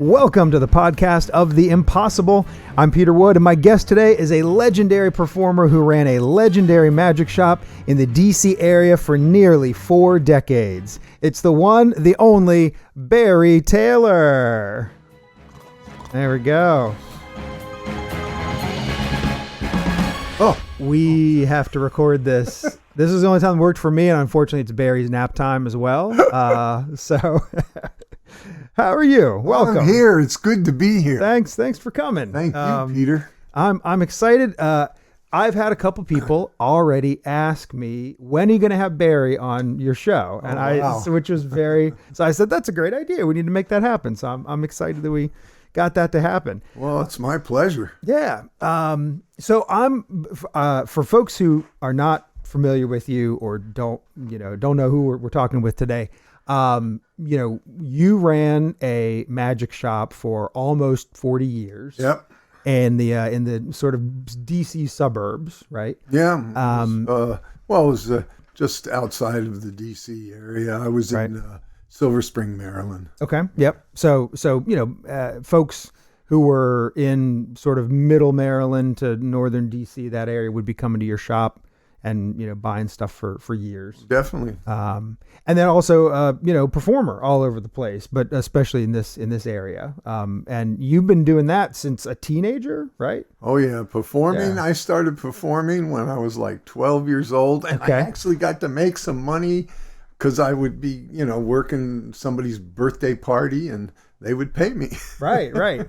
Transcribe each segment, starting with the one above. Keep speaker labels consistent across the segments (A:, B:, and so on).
A: Welcome to the podcast of the impossible. I'm Peter Wood, and my guest today is a legendary performer who ran a legendary magic shop in the DC area for nearly 4 decades. It's the one, the only, Barry Taylor. There we go. Oh, we have to record this. This is the only time it worked for me, and unfortunately it's Barry's nap time as well. So... How are you? Welcome.
B: I'm here. It's good to be here.
A: Thanks for coming.
B: Thank you, Peter.
A: I'm excited. I've had a couple people already ask me, when are you going to have Barry on your show? And which was very, so I said, that's a great idea. We need to make that happen. So I'm excited that we got that to happen.
B: Well, it's my pleasure.
A: Yeah. So for folks who are not familiar with you or don't know who we're talking with today, you ran a magic shop for almost 40 years.
B: Yep.
A: And in the sort of DC suburbs, right?
B: Yeah. It was just outside of the DC area. I was in Silver Spring, Maryland.
A: Okay. Yep. So folks who were in sort of middle Maryland to northern DC, that area, would be coming to your shop and, buying stuff for years.
B: Definitely.
A: And then also, performer all over the place, but especially in this area. And you've been doing that since a teenager, right?
B: Oh yeah. Performing. Yeah. I started performing when I was like 12 years old, and I actually got to make some money because I would be, working somebody's birthday party and they would pay me.
A: Right.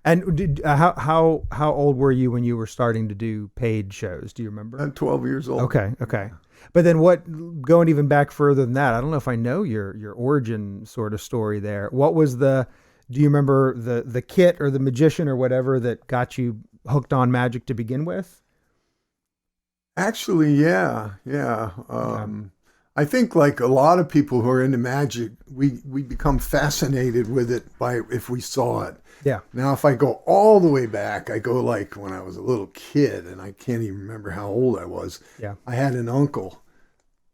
A: And how old were you when you were starting to do paid shows? Do you remember?
B: 12 years old.
A: Okay. But then going even back further than that, I don't know if I know your origin sort of story there. What was do you remember the kit or the magician or whatever that got you hooked on magic to begin with?
B: Actually, yeah. I think like a lot of people who are into magic, we become fascinated with it if we saw it.
A: Yeah.
B: Now, if I go all the way back, I go like when I was a little kid, and I can't even remember how old I was.
A: Yeah.
B: I had an uncle,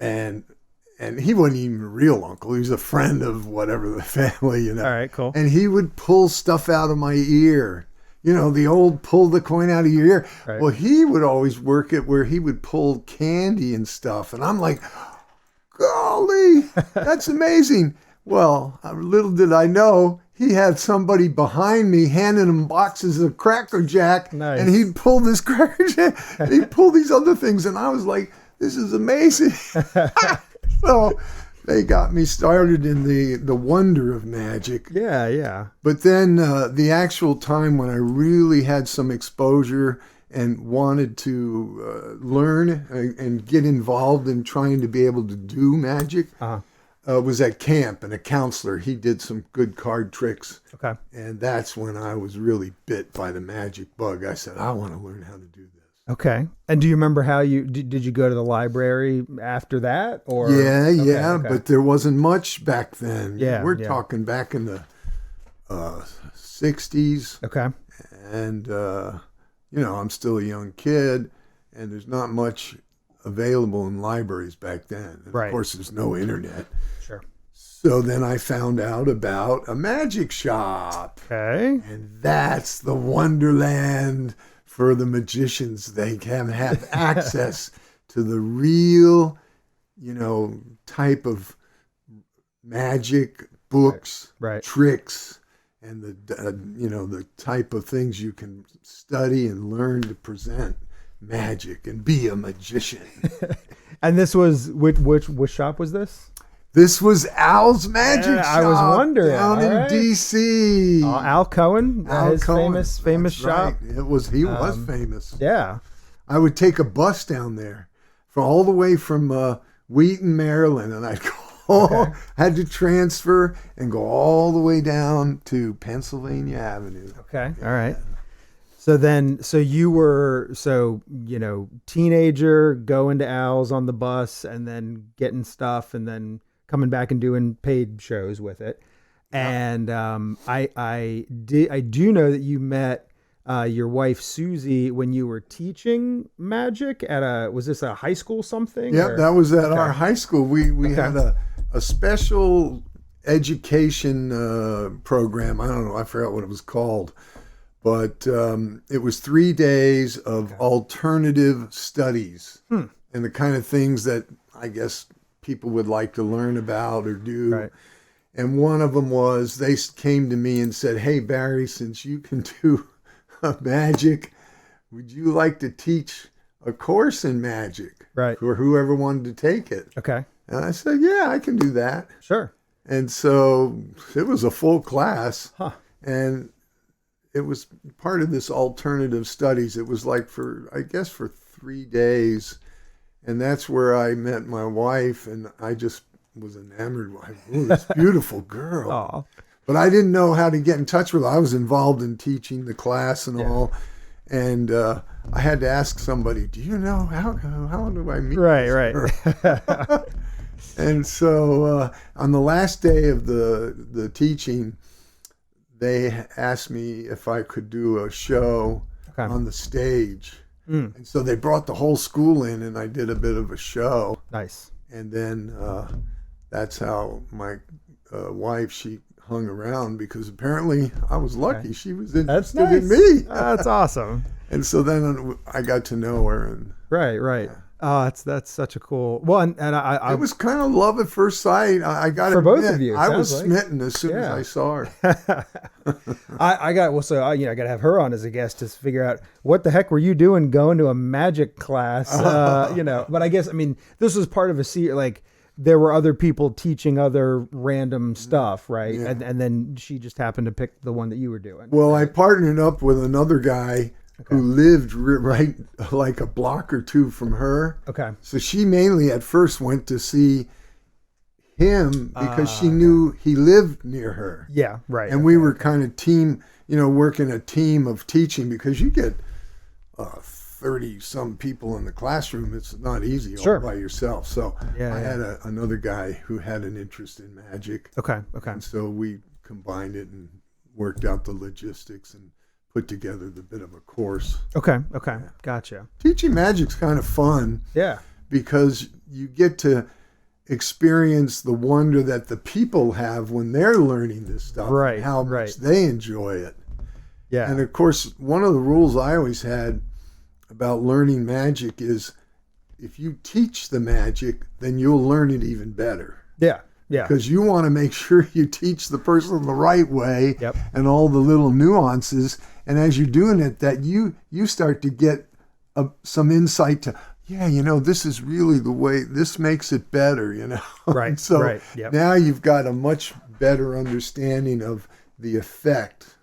B: and he wasn't even a real uncle. He was a friend of whatever the family,
A: All right, cool.
B: And he would pull stuff out of my ear. The old pull the coin out of your ear.
A: Right.
B: Well, he would always work it where he would pull candy and stuff. And I'm like, golly, that's amazing. Well, little did I know, he had somebody behind me handing him boxes of Cracker Jack.
A: Nice.
B: And he'd pull this Cracker Jack, and he'd pull these other things. And I was like, this is amazing. So they got me started in the wonder of magic.
A: Yeah.
B: But then the actual time when I really had some exposure and wanted to learn and get involved in trying to be able to do magic, was at camp, and a counselor, he did some good card tricks.
A: Okay.
B: And that's when I was really bit by the magic bug. I said, I want to learn how to do this.
A: Okay. And do you remember how did you go to the library after that? Or
B: Yeah, but there wasn't much back then.
A: Yeah.
B: We're talking back in the 60s.
A: Okay.
B: And, I'm still a young kid, and there's not much available in libraries back then. And
A: right.
B: Of course, there's no internet.
A: Sure.
B: So then I found out about a magic shop.
A: Okay.
B: And that's the wonderland for the magicians. They can have access to the real, type of magic books,
A: right.
B: tricks, and the type of things you can study and learn to present magic and be a magician.
A: And this was which shop was this?
B: This was Al's Magic Shop.
A: I was wondering.
B: Down in DC.
A: Al Cohen, his
B: Cohen.
A: famous shop.
B: Right. He was famous.
A: Yeah.
B: I would take a bus down there all the way from Wheaton, Maryland, and I'd go, had to transfer and go all the way down to Pennsylvania Avenue.
A: Okay. All right. So you were, teenager, going to Al's on the bus and then getting stuff and then coming back and doing paid shows with it. And I do know that you met your wife Susie when you were teaching magic at was this a high school something?
B: Yeah, that was at our high school. We had a special education program. I don't know. I forgot what it was called. But it was 3 days of alternative studies and the kind of things that I guess people would like to learn about or do.
A: Right.
B: And one of them was they came to me and said, "Hey, Barry, since you can do magic, would you like to teach a course in magic for whoever wanted to take it?"
A: Okay.
B: And I said, "Yeah, I can do that."
A: Sure.
B: And so it was a full class.
A: Huh.
B: And it was part of this alternative studies. It was like for 3 days. And that's where I met my wife, and I just was enamored. Oh, this beautiful girl.
A: Aww.
B: But I didn't know how to get in touch with her. I was involved in teaching the class and all. And I had to ask somebody, do you know, how do I meet this girl? And so on the last day of the teaching, they asked me if I could do a show on the stage. And so they brought the whole school in, and I did a bit of a show.
A: Nice.
B: And then that's how my wife, she hung around, because apparently I was lucky. She was interested in me.
A: That's awesome.
B: And so then I got to know her. And
A: Right. Oh, that's such a cool. Well, and I
B: it was kind of love at first sight. I got to
A: for
B: admit,
A: both of you.
B: I was smitten as soon as I saw her.
A: I got I got to have her on as a guest to figure out what the heck were you doing going to a magic class, But I guess this was part of a there were other people teaching other random stuff, right?
B: Yeah.
A: And then she just happened to pick the one that you were doing.
B: Well, I partnered up with another guy who lived right like a block or two from her.
A: Okay.
B: So she mainly at first went to see him because she knew he lived near her.
A: Yeah, right.
B: And we were kind of working a team of teaching, because you get 30 some people in the classroom. It's not easy all by yourself. So I had another guy who had an interest in magic.
A: Okay.
B: And so we combined it and worked out the logistics and put together the bit of a course.
A: Okay. Gotcha.
B: Teaching magic's kind of fun.
A: Yeah.
B: Because you get to experience the wonder that the people have when they're learning this stuff.
A: Right.
B: And how much they enjoy it.
A: Yeah.
B: And of course, one of the rules I always had about learning magic is if you teach the magic, then you'll learn it even better.
A: Yeah.
B: Because you want to make sure you teach the person the right way and all the little nuances. And as you're doing it, that you start to get some insight to, this is really the way, this makes it better,
A: Right.
B: So now you've got a much better understanding of the effect,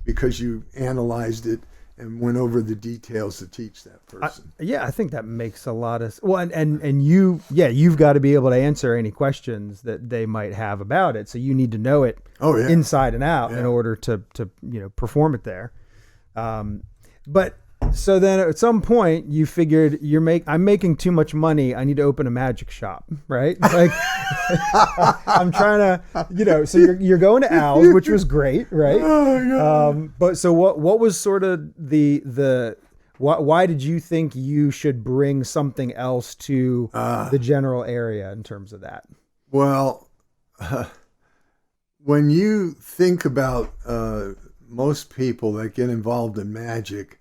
B: because you analyzed it and went over the details to teach that person.
A: I think that makes a lot of and you've got to be able to answer any questions that they might have about it. So you need to know it inside and out in order to perform it there. But so then at some point you figured I'm making too much money. I need to open a magic shop, right? Like I'm trying to, so you're going to Al's, which was great, right? But so what was sort of why did you think you should bring something else to the general area in terms of that?
B: Well, when you think about most people that get involved in magic,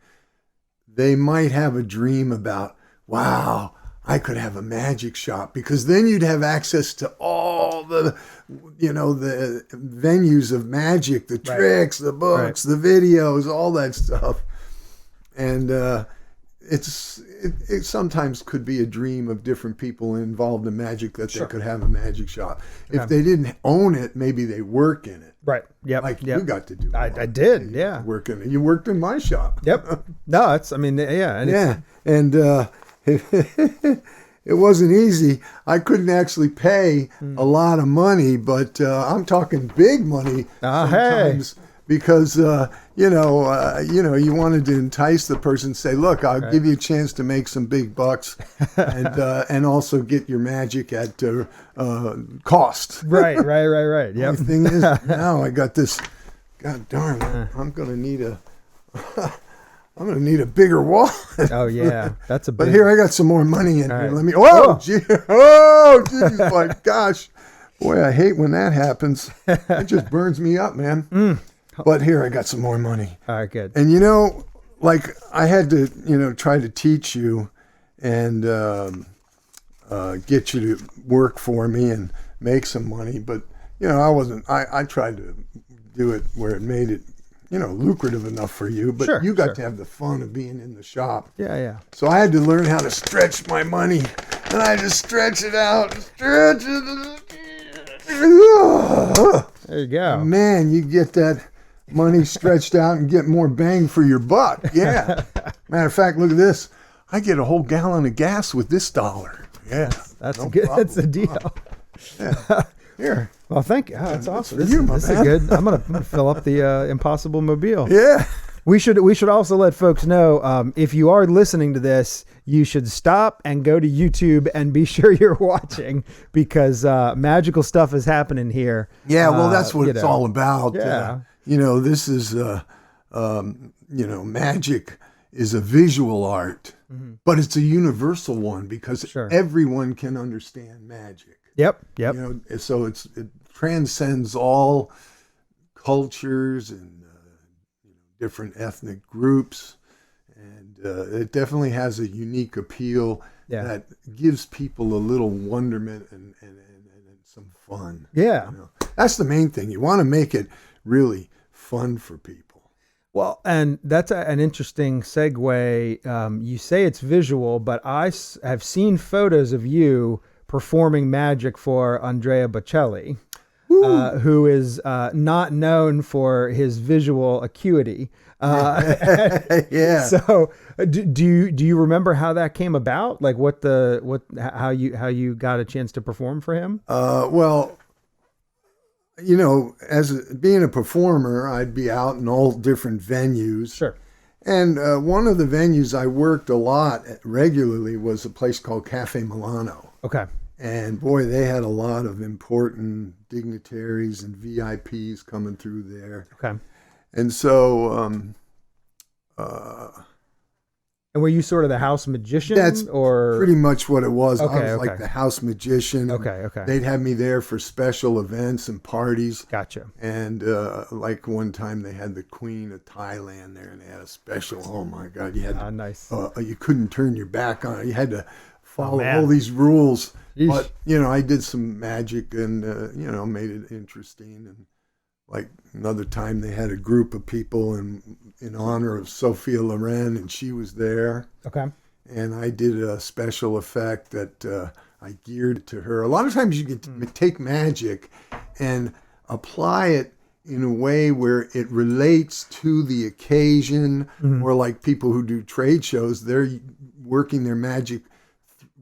B: they might have a dream about, wow, I could have a magic shop, because then you'd have access to all the venues of magic, the tricks, the books, the videos, all that stuff. And it sometimes could be a dream of different people involved in magic that they could have a magic shop. If they didn't own it, maybe they work in it.
A: Right. Yep.
B: Like you got to do.
A: I did. Yeah.
B: You worked in my shop.
A: Yep. No, it's. And
B: it wasn't easy. I couldn't actually pay a lot of money, but I'm talking big money sometimes. Because you wanted to entice the person, say, look, I'll give you a chance to make some big bucks, and also get your magic at cost.
A: Right. Yep.
B: The thing is, now I got this. God darn, I'm gonna need a bigger wallet.
A: Oh yeah, that's a big.
B: But here I got some more money in here.
A: Right.
B: Let me. Oh, geez, my gosh. Boy, I hate when that happens. It just burns me up, man. But here, I got some more money.
A: All right, good.
B: And like I had to, try to teach you and get you to work for me and make some money. But, I tried to do it where it made it, lucrative enough for you. But
A: Sure,
B: you got
A: sure.
B: to have the fun of being in the shop.
A: Yeah, yeah.
B: So I had to learn how to stretch my money. And I just stretch it out, stretch it.
A: There you go.
B: Man, you get that money stretched out and get more bang for your buck. Yeah. Matter of fact, look at this. I get a whole gallon of gas with this dollar. Yeah.
A: That's
B: no
A: good.
B: problem.
A: That's a deal.
B: Yeah. Here.
A: Well, thank you. Oh, that's awesome.
B: for you, my
A: This is
B: man.
A: good. I'm gonna fill up the Impossible Mobile.
B: Yeah.
A: We should also let folks know, if you are listening to this, you should stop and go to YouTube and be sure you're watching, because magical stuff is happening here.
B: Yeah, well, that's what it's all about.
A: Yeah.
B: This is, magic is a visual art, but it's a universal one because
A: Sure.
B: everyone can understand magic.
A: Yep.
B: So it transcends all cultures and different ethnic groups, and it definitely has a unique appeal that gives people a little wonderment and some fun.
A: Yeah.
B: That's the main thing. You want to make it really fun for people.
A: Well, and that's an interesting segue. You say it's visual, but I have seen photos of you performing magic for Andrea Bocelli, who is not known for his visual acuity.
B: Yeah.
A: So, do you remember how that came about? Like how you got a chance to perform for him?
B: Well, being a performer, I'd be out in all different venues.
A: Sure.
B: And one of the venues I worked a lot regularly was a place called Cafe Milano.
A: Okay.
B: And boy, they had a lot of important dignitaries and VIPs coming through there.
A: Okay.
B: And so,
A: And were you sort of the house magician?
B: That's
A: or
B: pretty much what it was. I
A: Okay,
B: was like the house magician.
A: Okay.
B: They'd have me there for special events and parties.
A: Gotcha.
B: And like one time they had the Queen of Thailand there, and they had a special. Oh my God! You had
A: Nice.
B: you couldn't turn your back on it. You had to follow
A: man.
B: all these rules.
A: Yeesh.
B: But I did some magic and made it interesting. And like another time they had a group of people in honor of Sophia Loren, and she was there.
A: Okay.
B: And I did a special effect that I geared to her. A lot of times you get to take magic and apply it in a way where it relates to the occasion, or like people who do trade shows, they're working their magic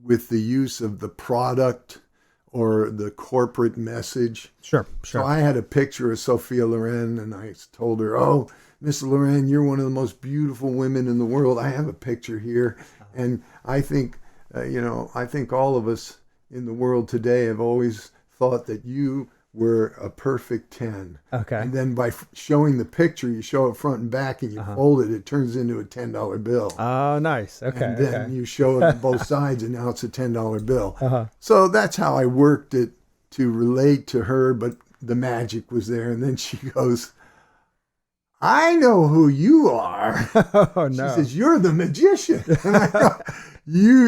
B: with the use of the product or the corporate message.
A: Sure.
B: So I had a picture of Sophia Loren, and I told her, "Oh, Miss Loren, you're one of the most beautiful women in the world. I have a picture here." And I think, I think all of us in the world today have always thought that you were a perfect 10.
A: Okay.
B: And then by showing the picture, you show it front and back, and you fold it, it turns into a $10 bill.
A: Oh, nice. Okay.
B: And then you show it on both sides, and now it's a $10 bill.
A: Uh-huh.
B: So that's how I worked it to relate to her, but the magic was there. And then she goes, "I know who you are."
A: Oh, no.
B: She says, "You're the magician." And I go,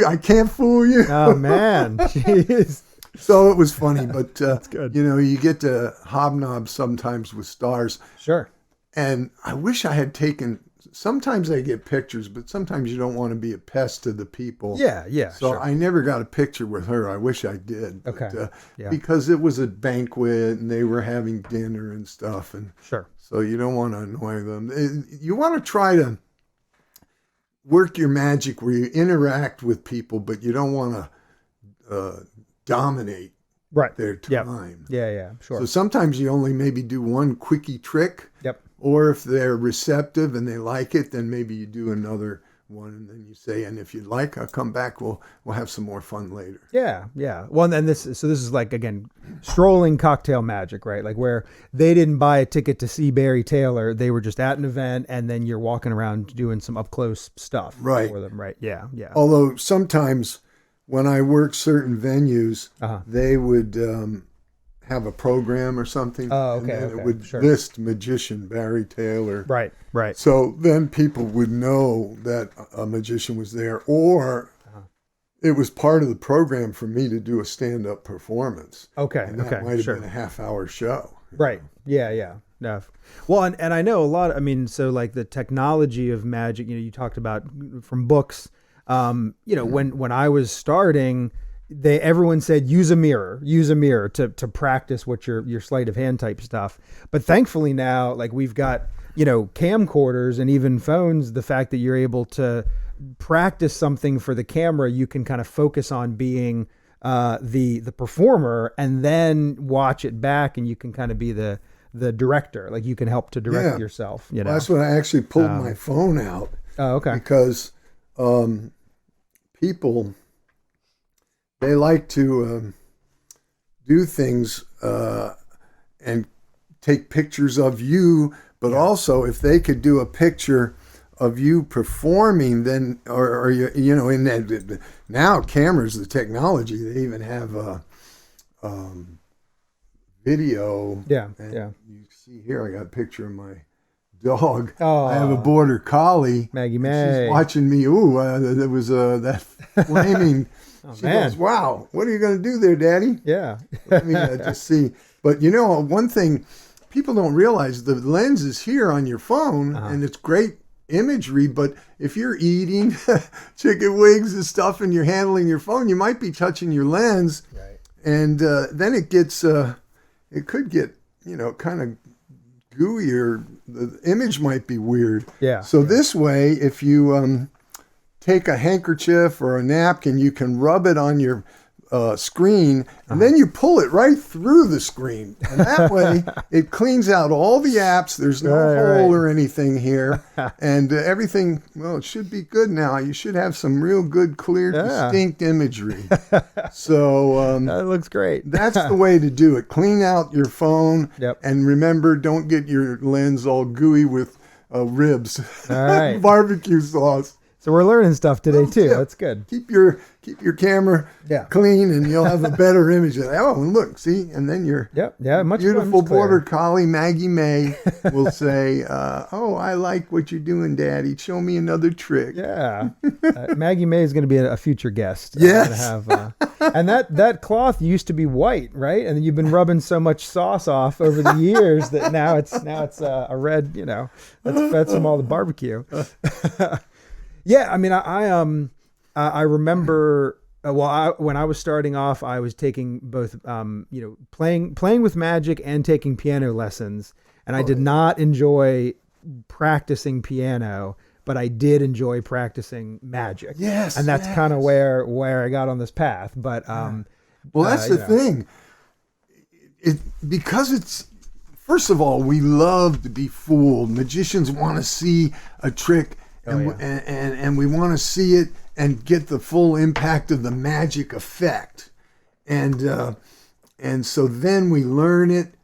B: I can't fool you.
A: Oh, man. Jeez.
B: So it was funny, but
A: That's good.
B: you get to hobnob sometimes with stars.
A: Sure.
B: And I wish I had taken, sometimes I get pictures, but sometimes you don't want to be a pest to the people.
A: Yeah.
B: So
A: sure.
B: I never got a picture with her. I wish I did.
A: Okay.
B: But,
A: Yeah.
B: Because it was a banquet and they were having dinner and stuff. And
A: Sure.
B: so you don't want to annoy them. You want to try to work your magic where you interact with people, but you don't want to dominate
A: Right.
B: their
A: Yep.
B: time.
A: Yeah. Sure.
B: So sometimes you only maybe do one quickie trick.
A: Yep.
B: Or if they're receptive and they like it, then maybe you do another one, and then you say, "And if you'd like, I'll come back. We'll have some more fun later."
A: Yeah. Well, and this is like, again, strolling cocktail magic, right? Like where they didn't buy a ticket to see Barry Taylor, they were just at an event, and then you're walking around doing some up close stuff
B: Right.
A: for them, right? Yeah.
B: Although sometimes when I worked certain venues, they would have a program or something.
A: Oh,
B: And
A: okay,
B: then
A: okay,
B: it would
A: sure.
B: list magician Barry Taylor.
A: Right, right.
B: So then people would know that a magician was there, or it was part of the program for me to do a stand-up performance.
A: Okay,
B: And that
A: okay,
B: might have
A: sure.
B: been a half-hour show.
A: Right. Yeah, yeah. No. Well, and I know a lot, I mean, so like the technology of magic, you talked about from books, when I was starting, everyone said, use a mirror to practice what your sleight of hand type stuff. But thankfully now, like we've got, camcorders and even phones, the fact that you're able to practice something for the camera, you can kind of focus on being the performer and then watch it back, and you can kind of be the director. Like you can help to direct yourself.
B: Well, that's when I actually pulled my phone out.
A: Oh, okay.
B: Because people, they like to do things and take pictures of you, but also if they could do a picture of you performing, then or in that, now cameras, the technology, they even have video.
A: Yeah,
B: and
A: yeah.
B: You see here, I got a picture of my dog.
A: Oh,
B: I have a border collie.
A: Maggie
B: and
A: May.
B: She's watching me. Ooh, there was that flaming.
A: Oh,
B: She
A: man.
B: goes, "Wow, what are you going to do there, Daddy?"
A: Yeah.
B: Let me just see. But one thing people don't realize, the lens is here on your phone, and it's great imagery, but if you're eating chicken wings and stuff and you're handling your phone, you might be touching your lens,
A: Right.
B: and then it gets it could get kind of gooey, or the image might be weird.
A: Yeah.
B: So this way, if you take a handkerchief or a napkin, you can rub it on your screen, and then you pull it right through the screen, and that way it cleans out all the apps. There's no hole or anything here, and everything, well, it should be good now. You should have some real good, clear, distinct imagery. So
A: That looks great.
B: that's the way to do it. Clean out your phone,
A: Yep.
B: and remember, don't get your lens all gooey with ribs,
A: All right.
B: barbecue sauce.
A: So we're learning stuff today too.
B: Yeah.
A: That's good.
B: Keep your camera
A: Yeah.
B: clean, and you'll have a better image. Oh, and look, see, and then your
A: Yep. Yeah. Much
B: beautiful
A: much clearer.
B: border collie Maggie May will say, "Oh, I like what you're doing, Daddy. Show me another trick."
A: Yeah. Maggie May is going to be a future guest.
B: Yes.
A: I'm gonna have, and that cloth used to be white, right? And you've been rubbing so much sauce off over the years that now it's a red. That's from all the barbecue. Yeah, I mean, I remember. When I was starting off, I was taking both, playing with magic and taking piano lessons, and I did not enjoy practicing piano, but I did enjoy practicing magic.
B: Yes,
A: and that's kind of where I got on this path. But
B: well, that's the thing. Because it's, first of all, we love to be fooled. Magicians want to see a trick. And we want to see it and get the full impact of the magic effect, and so then we learn it,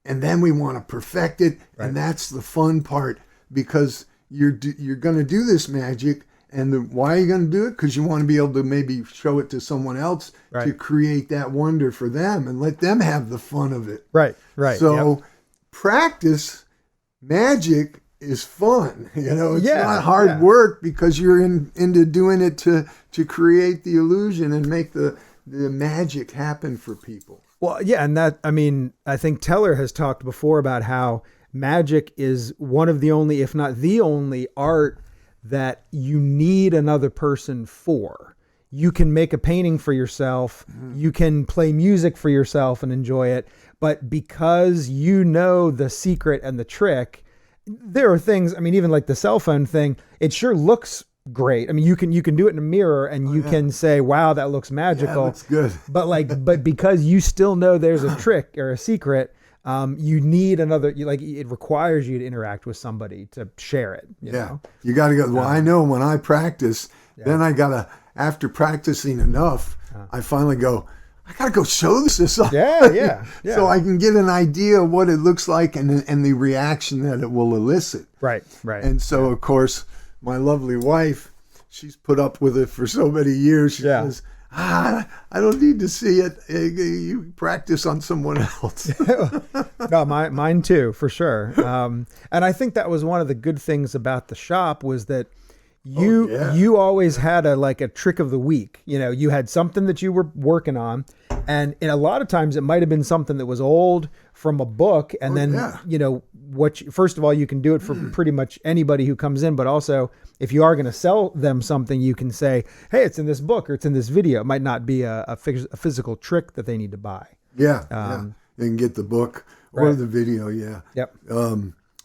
B: and then we want to perfect it, and that's the fun part, because you're going to do this magic, and why are you going to do it? Because you want to be able to maybe show it to someone else to create that wonder for them and let them have the fun of it.
A: Right.
B: So practice magic is fun. It's not hard work, because you're into doing it to create the illusion and make the magic happen for people.
A: Well, yeah, and I think Teller has talked before about how magic is one of the only, if not the only, art that you need another person for. You can make a painting for yourself, you can play music for yourself and enjoy it, but because the secret and the trick, there are things, I mean, even like the cell phone thing, it sure looks great. I mean, you can do it in a mirror and you can say, wow, that looks magical.
B: Yeah, that's good.
A: But because you still know there's a trick or a secret, you need another, it requires you to interact with somebody to share it. You know?
B: You got to go. Well, I know when I practice, then I got to, after practicing enough, I finally go, I gotta go show this to someone.
A: Yeah.
B: So I can get an idea of what it looks like and the reaction that it will elicit.
A: Right.
B: And so, of course, my lovely wife, she's put up with it for so many years. She says, I don't need to see it. You practice on someone else.
A: No, mine too, for sure. And I think that was one of the good things about the shop was that you always had a trick of the week. You had something that you were working on, and a lot of times it might have been something that was old from a book, and first of all, you can do it for pretty much anybody who comes in, but also if you are going to sell them something, you can say, hey, it's in this book or it's in this video. It might not be a physical trick that they need to buy.
B: Yeah. They can get the book or the video. Yeah.
A: Yep.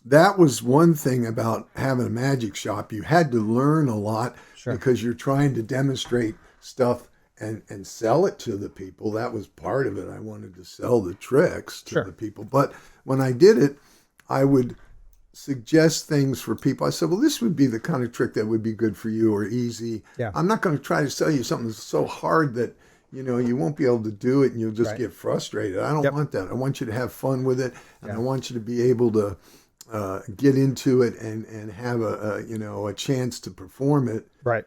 B: That was one thing about having a magic shop. You had to learn a lot because you're trying to demonstrate stuff and sell it to the people. That was part of it. I wanted to sell the tricks to the people. But when I did it, I would suggest things for people. I said, well, this would be the kind of trick that would be good for you or easy.
A: Yeah.
B: I'm not going to try to sell you something that's so hard that you won't be able to do it and you'll just get frustrated. I don't want that. I want you to have fun with it, and I want you to be able to get into it and have a chance to perform it.
A: Right.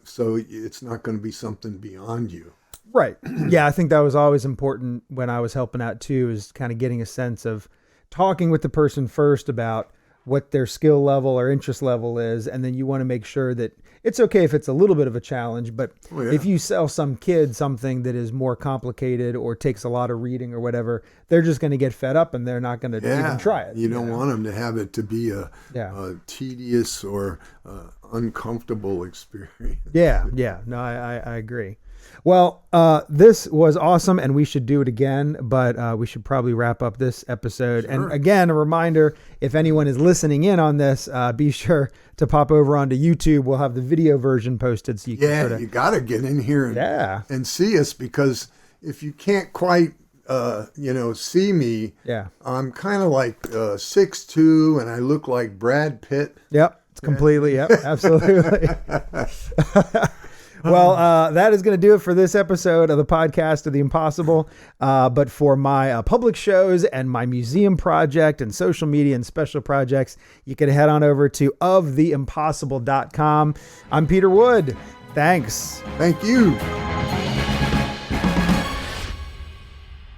B: So it's not going to be something beyond you.
A: Right. Yeah, I think that was always important when I was helping out too, is kind of getting a sense of talking with the person first about what their skill level or interest level is, and then you want to make sure that it's okay if it's a little bit of a challenge, but if you sell some kid something that is more complicated or takes a lot of reading or whatever, they're just going to get fed up and they're not going to even try it.
B: You don't want them to have it to be a tedious or uncomfortable experience.
A: Yeah. No, I agree. Well, this was awesome, and we should do it again, but we should probably wrap up this episode. Sure. And again, a reminder, if anyone is listening in on this, be sure to pop over onto YouTube. We'll have the video version posted, so you can
B: you got to get in here and see us, because if you can't quite see me, I'm kind of like 6'2", and I look like Brad Pitt.
A: Yep, it's completely, absolutely. Well, that is going to do it for this episode of the podcast of The Impossible. But for my public shows and my museum project and social media and special projects, you can head on over to oftheimpossible.com. I'm Peter Wood. Thanks.
B: Thank you.